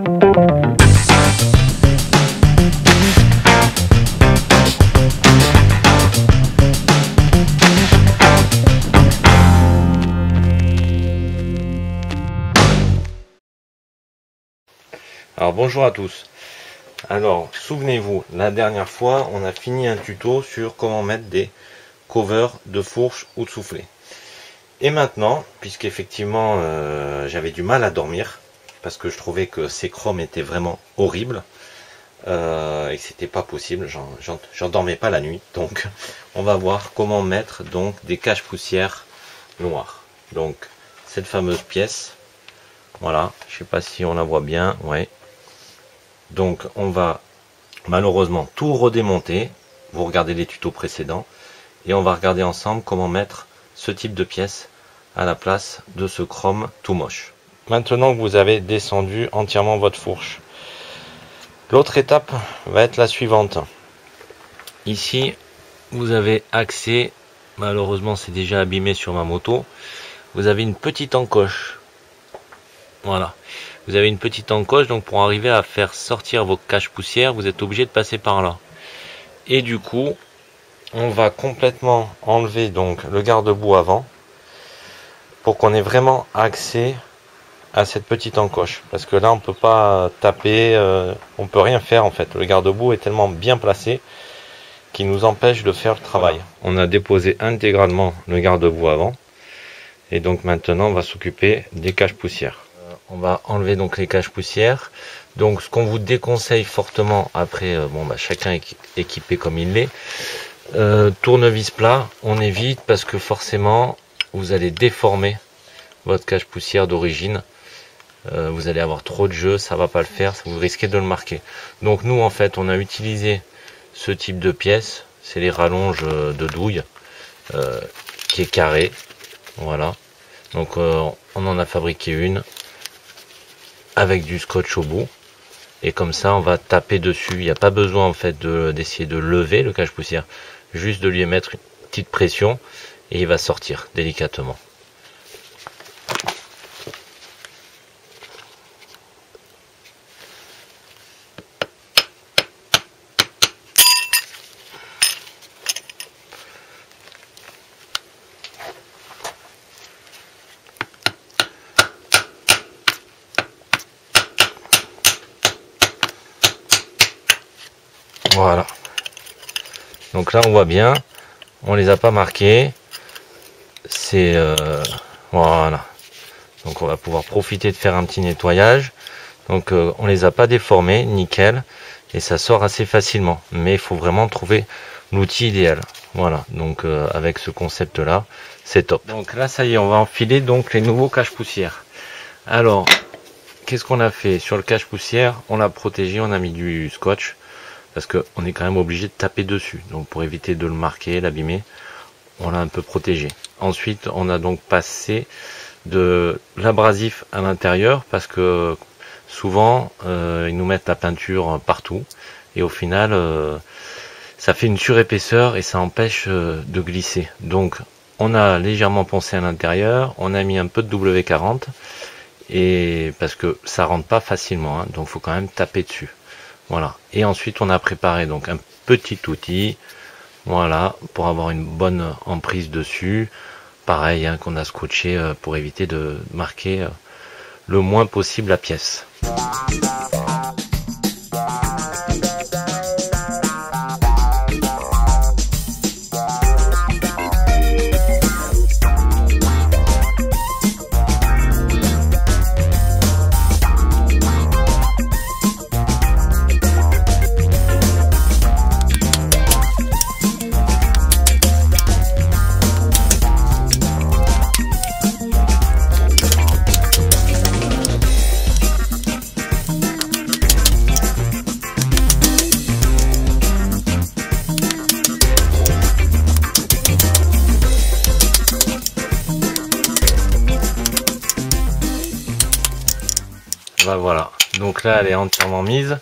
Alors bonjour à tous. Alors souvenez-vous, la dernière fois on a fini un tuto sur comment mettre des covers de fourche ou de soufflet. Et maintenant, puisqu'effectivement j'avais du mal à dormir parce que je trouvais que ces chromes étaient vraiment horribles et que c'était pas possible, j'en dormais pas la nuit. Donc on va voir comment mettre donc des cache-poussières noires. Donc cette fameuse pièce, voilà, je sais pas si on la voit bien, ouais. Donc on va malheureusement tout redémonter, vous regardez les tutos précédents, et on va regarder ensemble comment mettre ce type de pièce à la place de ce chrome tout moche. Maintenant que vous avez descendu entièrement votre fourche, l'autre étape va être la suivante. Ici vous avez accès, malheureusement c'est déjà abîmé sur ma moto, vous avez une petite encoche. Voilà, vous avez une petite encoche, donc pour arriver à faire sortir vos cache-poussières, vous êtes obligé de passer par là. Et du coup, on va complètement enlever donc le garde-boue avant, pour qu'on ait vraiment accès à cette petite encoche. Parce que là, on peut pas taper, on peut rien faire en fait. Le garde-boue est tellement bien placé qu'il nous empêche de faire le travail. Voilà. On a déposé intégralement le garde-boue avant, et donc maintenant, on va s'occuper des cache-poussières. On va enlever donc les cache-poussières. Donc ce qu'on vous déconseille fortement, après chacun est équipé comme il l'est, tournevis plat, on évite parce que forcément vous allez déformer votre cache-poussière d'origine. Vous allez avoir trop de jeu, ça va pas le faire, vous risquez de le marquer. Donc nous en fait on a utilisé ce type de pièce, c'est les rallonges de douille qui est carré, voilà. Donc on en a fabriqué une avec du scotch au bout, et comme ça on va taper dessus. Il n'y a pas besoin en fait d'essayer de lever le cache-poussière, juste de lui mettre une petite pression et il va sortir délicatement. Voilà, donc là on voit bien, on les a pas marqués, c'est voilà, donc on va pouvoir profiter de faire un petit nettoyage. Donc on les a pas déformés, nickel, et ça sort assez facilement, mais il faut vraiment trouver l'outil idéal. Voilà, donc avec ce concept là c'est top. Donc là ça y est, on va enfiler donc les nouveaux cache-poussières. Alors qu'est-ce qu'on a fait sur le cache-poussière? On l'a protégé, on a mis du scotch parce qu'on est quand même obligé de taper dessus, donc pour éviter de le marquer, l'abîmer, on l'a un peu protégé. Ensuite on a donc passé de l'abrasif à l'intérieur, parce que souvent ils nous mettent la peinture partout et au final ça fait une surépaisseur et ça empêche de glisser. Donc on a légèrement poncé à l'intérieur, on a mis un peu de W40, et parce que ça rentre pas facilement, hein, donc faut quand même taper dessus. Voilà, et ensuite on a préparé donc un petit outil, voilà, pour avoir une bonne emprise dessus, pareil, hein, qu'on a scotché pour éviter de marquer le moins possible la pièce. Bah voilà, donc là elle est entièrement mise.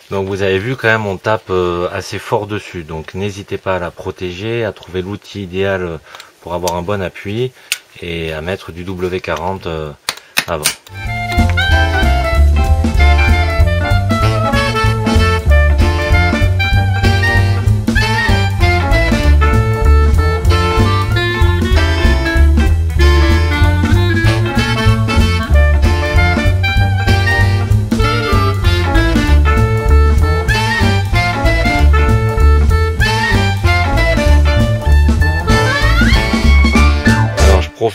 Donc vous avez vu quand même on tape assez fort dessus, donc n'hésitez pas à la protéger, à trouver l'outil idéal pour avoir un bon appui et à mettre du W40 avant.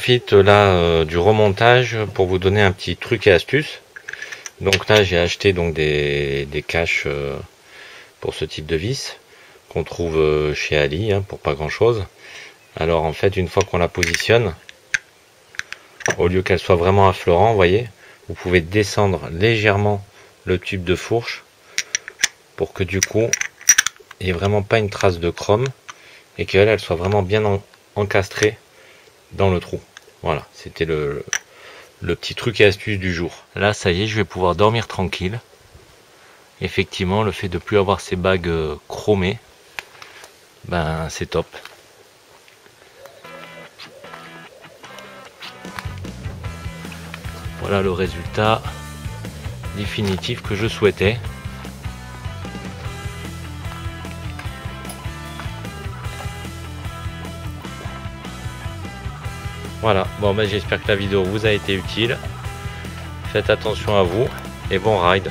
profite là du remontage pour vous donner un petit truc et astuce. Donc là j'ai acheté donc des caches pour ce type de vis qu'on trouve chez Ali pour pas grand chose. Alors en fait une fois qu'on la positionne, au lieu qu'elle soit vraiment à fleurant, vous voyez, vous pouvez descendre légèrement le tube de fourche pour que du coup il n'y ait vraiment pas une trace de chrome et qu'elle soit vraiment bien encastrée dans le trou. Voilà, c'était le petit truc et astuce du jour. Là ça y est, je vais pouvoir dormir tranquille. Effectivement, le fait de plus avoir ces bagues chromées, ben c'est top. Voilà le résultat définitif que je souhaitais. Voilà, bon ben j'espère que la vidéo vous a été utile. Faites attention à vous et bon ride.